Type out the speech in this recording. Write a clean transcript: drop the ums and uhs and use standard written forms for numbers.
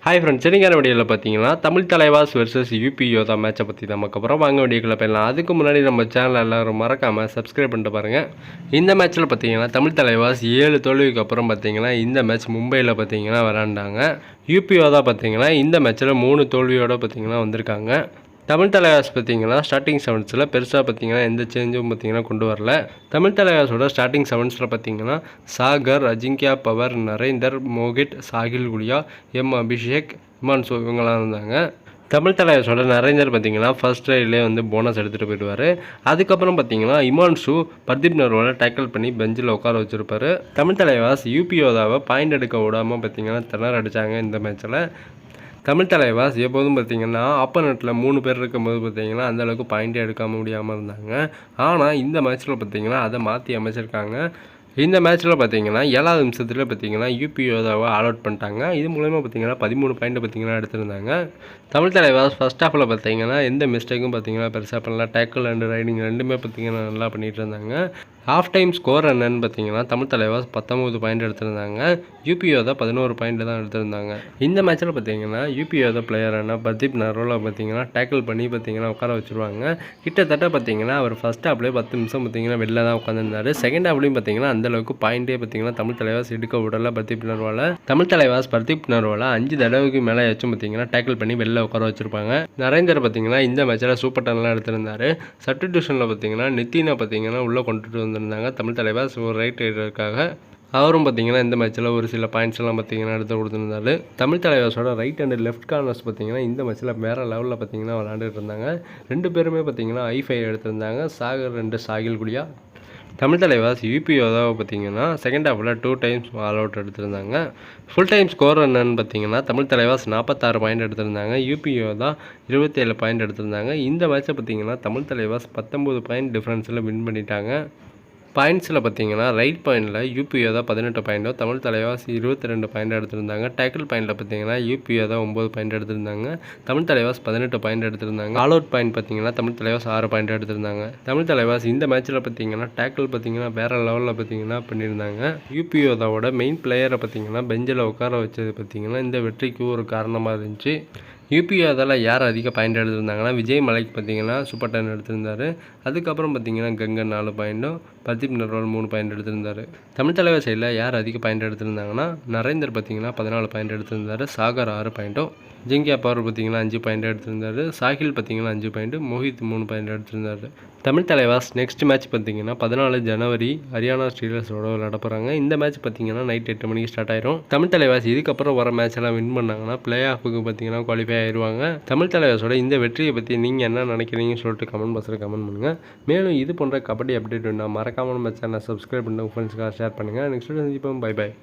Hi friends, இன்னைக்கான வீடியோவில் பார்த்தீங்கன்னா தமிழ் தலைவாஸ் வெர்சஸ் யூபி யோதா மேட்சை பற்றி நமக்கு அப்புறம் வாங்க வீடியோக்குள்ள போயிடலாம். அதுக்கு முன்னாடி நம்ம சேனல் எல்லாரும் மறக்காமல் சப்ஸ்கிரைப் பண்ணிட்டு பாருங்கள். இந்த மேட்ச்சில் பார்த்தீங்கன்னா தமிழ் தலைவாஸ் 7 தோல்விக்கு அப்புறம் பார்த்தீங்கன்னா இந்த மேட்ச் மும்பையில் பார்த்தீங்கன்னா விளாண்டாங்க. யூபி யோதா பார்த்தீங்கன்னா இந்த மேட்ச்சில் 3 தோல்வியோடு பார்த்தீங்கன்னா வந்திருக்காங்க. தமிழ் தலைவாஸ் பார்த்தீங்கன்னா ஸ்டார்டிங் செவன்ஸில் பெருசாக பார்த்தீங்கன்னா எந்த சேஞ்சும் பார்த்தீங்கன்னா கொண்டு வரல. தமிழ் தலைவாஸோட ஸ்டார்டிங் செவன்ஸில் பார்த்தீங்கன்னா சாகர், அஜிங்கியா பவர், நரேந்தர், மோகித், சாகில் குலியா, அபிஷேக், இமான்சு இவங்கெல்லாம் இருந்தாங்க. தமிழ் தலைவாஸோட நரேந்தர் பார்த்தீங்கன்னா ஃபர்ஸ்ட் ரைட்லேயே போனஸ் எடுத்துகிட்டு போயிடுவார். அதுக்கப்புறம் பார்த்தீங்கன்னா இமான்சு பர்தீப் நர்வாலை டேக்கிள் பண்ணி பெஞ்சில் உட்கார வச்சுருப்பார். தமிழ் தலைவாஸ் யூபி யோதாவை பாயிண்ட் எடுக்க விடாமல் பார்த்தீங்கன்னா திணற அடித்தாங்க. இந்த மேட்ச்சில் தமிழ் தலைவாஸ் எப்போதும் பார்த்திங்கன்னா ஆப்போனட்டில் 3 பேர் இருக்கும்போது பார்த்திங்கன்னா அந்தளவுக்கு பாயிண்ட்டே எடுக்க முடியாமல் இருந்தாங்க. ஆனால் இந்த மேட்ச்சில் பார்த்திங்கன்னா அதை மாற்றி அமைச்சிருக்காங்க. இந்த மேட்ச்சில் பார்த்தீங்கன்னா 7வது நிமிஷத்தில் பார்த்தீங்கன்னா யூபி யோதாவை ஆல் அவுட் பண்ணிட்டாங்க. இது மூலமாக பார்த்தீங்கன்னா 13 பாயிண்ட் பார்த்தீங்கன்னா எடுத்திருந்தாங்க. தமிழ் தலைவாஸ் ஃபர்ஸ்ட் ஹாஃபில் பார்த்தீங்கன்னா எந்த மிஸ்டேக்கும் பார்த்தீங்கன்னா பெருசாக பண்ணலாம். டேக்கிள் அண்ட் ரைடிங் ரெண்டுமே பார்த்தீங்கன்னா நல்லா பண்ணிகிட்டு இருந்தாங்க. ஹாஃப் டைம் ஸ்கோர் என்னன்னு பார்த்தீங்கன்னா தமிழ் தலைவாஸ் 19 பாயிண்ட் எடுத்திருந்தாங்க. யூபி யோதா 11 பாயிண்ட் தான் எடுத்திருந்தாங்க. இந்த மேட்ச்சில் பார்த்தீங்கன்னா யூபி யோதா பிளேயரான பர்தீப் நர்வாலை பார்த்தீங்கன்னா டேக்கிள் பண்ணி பார்த்தீங்கன்னா உட்கார வச்சுருவாங்க. கிட்டத்தட்ட பார்த்தீங்கன்னா அவர் ஃபர்ஸ்ட் ஹாஃப்லேயே 10 நிமிஷம் பார்த்தீங்கன்னா வெளில தான் உட்காந்துருந்தார். செகண்ட் ஹாஃப்லேயும் பார்த்தீங்கன்னா அந்தளவுக்கு பாயிண்ட்டே பார்த்தீங்கன்னா தமிழ் தலைவாஸ் எடுக்க விடல பர்தீப் நர்வாலை. தமிழ் தலைவாஸ் பர்தீப் நர்வாலை 5 தடவைக்கு மேலே ஏச்சும் பார்த்தீங்கன்னா டேக்கிள் பண்ணி வெளில உட்கார வச்சுருப்பாங்க. நரேந்தர் பார்த்தீங்கன்னா இந்த மேட்ச்சில் சூப்பர் டன்லாம் எடுத்திருந்தார். சப்ஸ்டிடியூஷனில் பார்த்தீங்கன்னா நித்தினை பார்த்தீங்கன்னா உள்ளே கொண்டுட்டு வந்திருந்தாங்க தமிழ் தலைவாஸ் ஒரு ரைட் ரைடருக்காக. அவரும் பார்த்தீங்கன்னா இந்த மேட்ச்சில் ஒரு சில பாயிண்ட்ஸ் எல்லாம் பார்த்தீங்கன்னா எடுத்து கொடுத்துருந்தாரு. தமிழ் தலைவாஸோட ரைட் அண்ட் லெஃப்ட் கார்னர்ஸ் பார்த்தீங்கன்னா இந்த மேட்ச்சில் வேறு லெவலில் பார்த்தீங்கன்னா விளாண்டுட்டு இருந்தாங்க. 2 பேருமே பார்த்தீங்கன்னா I5 எடுத்திருந்தாங்க. சாகர் அண்ட் சாகில் குலியா. தமிழ் தலைவாஸ் யூபி யோதாவை பார்த்தீங்கன்னா செகண்ட் ஹாஃபில் 2 டைம்ஸ் ஆல் அவுட் எடுத்திருந்தாங்க. ஃபுல் டைம் ஸ்கோர் என்னன்னு பார்த்தீங்கன்னா தமிழ் தலைவாஸ் 46 பாயிண்ட் எடுத்திருந்தாங்க. யூபி யோதா 27 பாயிண்ட் எடுத்திருந்தாங்க. இந்த மேட்சை பார்த்தீங்கன்னா தமிழ் தலைவாஸ் 19 பாயிண்ட் டிஃப்ரென்ஸில் வின் பண்ணிட்டாங்க. பாயிண்ட்ஸில் பார்த்தீங்கன்னா ரைட் பாயிண்டில் யூபி யோதா 18 பாயிண்டோ, தமிழ் தலைவாஸ் 22 பாயிண்ட் எடுத்திருந்தாங்க. டேக்கிள் பாயிண்டில் பார்த்தீங்கன்னா யூபி யோதா 9 பாயிண்ட் எடுத்திருந்தாங்க. தமிழ் தலைவாஸ் 18 பாயிண்ட் எடுத்திருந்தாங்க. ஆல் அவுட் பாயிண்ட் பார்த்தீங்கன்னா தமிழ் தலைவாஸ் 6 பாயிண்ட் எடுத்திருந்தாங்க. தமிழ் தலைவாஸ் இந்த மேட்ச்சில் பார்த்தீங்கன்னா டேக்கிள் பார்த்தீங்கன்னா வேறு லெவலில் பார்த்தீங்கன்னா பண்ணியிருந்தாங்க. யூபி யோதாவோட மெயின் பிளேயரை பார்த்தீங்கன்னா பெஞ்சில் உட்கார வச்சது பார்த்தீங்கன்னா இந்த வெற்றிக்கு ஒரு காரணமாக இருந்துச்சு. யூபி யோதாவில் யார் அதிக பாயிண்ட் எடுத்திருந்தாங்கன்னா விஜய் மலைக் பார்த்தீங்கன்னா சூப்பர் 10 எடுத்திருந்தார். அதுக்கப்புறம் பார்த்தீங்கன்னா கங்கன் 4 பாயிண்ட்டும், பர்தீப் நர்வால் 3 பாயிண்ட் எடுத்திருந்தார். தமிழ் தலைவர் சைடில் யார் அதிக பாயிண்ட் எடுத்திருந்தாங்கன்னா நரேந்தர் பார்த்தீங்கன்னா 14 பாயிண்ட் எடுத்திருந்தார். சாகர் 6 பாயிண்ட்டும், ஜிங்கியா பவர் பார்த்தீங்கன்னா 5 பாயிண்ட் எடுத்திருந்தார். சாகில் பார்த்தீங்கன்னா 5 பாயிண்ட், மோஹித் 3 பாயிண்ட் எடுத்திருந்தார். தமிழ் தலைவாஸ் நெக்ஸ்ட் மேட்ச் பார்த்தீங்கன்னா 14 ஜனவரி ஹரியானா ஸ்டீலர்ஸோட விளையாட போகிறாங்க. இந்த மேட்ச் பார்த்தீங்கன்னா நைட் 8 மணிக்கு ஸ்டார்ட் ஆயிரும். தமிழ் தலைவாஸ் இதுக்கப்புறம் வர மேட்ச் எல்லாம் வின் பண்ணாங்கன்னா பிளே ஆஃபுக்கு பார்த்தீங்கன்னா குவாலிஃபை ஆயிடுவாங்க. தமிழ் தலைவாஸோட இந்த வெற்றியை பற்றி நீங்கள் என்ன நினைக்கிறீங்கன்னு சொல்லிட்டு கமெண்ட் பாக்ஸில் கமெண்ட் பண்ணுங்கள். மேலும் இது போன்ற கபடி அப்டேட் வேண்டாம் மறக்காமல் நம்ம சேனலை சப்ஸ்கிரைப் பண்ணி உங்கள் ஃப்ரெண்ட்ஸ்க்காக ஷேர் பண்ணுங்கள். நெக்ஸ்ட் சந்திப்போம். பை.